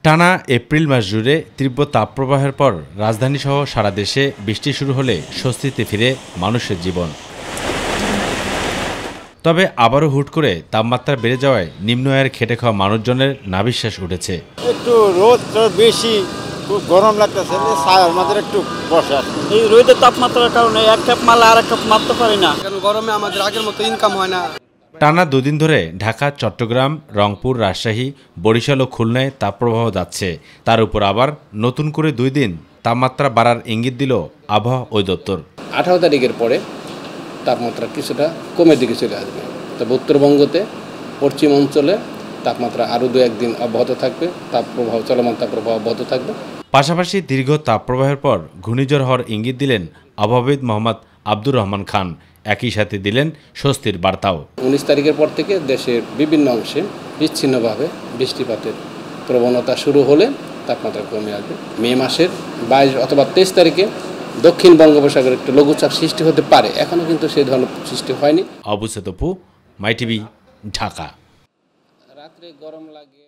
টানা এপ্রিল মাস জুড়ে তীব্র তাপপ্রবাহের পর রাজধানীসহ সারা দেশে বৃষ্টি শুরু হলে স্বস্তিতে ফিরে মানুষের জীবন। তবে আবারও হুট করে তাপমাত্রা বেড়ে যাওয়ায় নিম্ন আয়ের খেটে খাওয়া মানুষজনের নাভিশ্বাস উঠেছে। একটু রোদ বেশি, খুব গরম লাগতেছে, আমাদের একটু বসে আছে। এই রোদের তাপমাত্রার কারণে এক কাপ মাল আর এক কাপ মারতে পারি না, কারণ গরমে আমাদের আগের মতো ইনকাম হয় না। টানা দুদিন ধরে ঢাকা, চট্টগ্রাম, রংপুর, রাজশাহী, বরিশাল ও খুলনায় তাপপ্রবাহ যাচ্ছে। তার উপর আবার নতুন করে 2 দিন তাপমাত্রা বাড়ার ইঙ্গিত দিল আবহাওয়া অধিদপ্তর। 18 তারিখের পরে তাপমাত্রা কিছুটা কমের দিকে চলে আসবে। তবে উত্তরবঙ্গতে পশ্চিম অঞ্চলে তাপমাত্রা আরও 2-1 দিন অব্যাহত থাকবে, চলমান তাপপ্রবাহ অব্যাহত থাকবে। পাশাপাশি দীর্ঘ তাপপ্রবাহের পর ঘূর্ণিঝড় হওয়ার ইঙ্গিত দিলেন আবহাওয়াবিদ মোহাম্মদ আব্দুর রহমান খান। একই সাথে দিলেন স্বস্তির বার্তাও। 19 তারিখের পর থেকে দেশের বিভিন্ন অংশে বিচ্ছিন্নভাবে বৃষ্টিপাতের প্রবণতা শুরু হলে তাপমাত্রা কমে আসবে। মে মাসের 22 অথবা 23 তারিখে দক্ষিণ বঙ্গোপসাগরে একটু লঘুচাপ সৃষ্টি হতে পারে, এখনও কিন্তু সেই ধরনের সৃষ্টি হয়নি। অবু সেতপু, মাই টিভি, ঢাকা। রাত্রে গরম লাগে।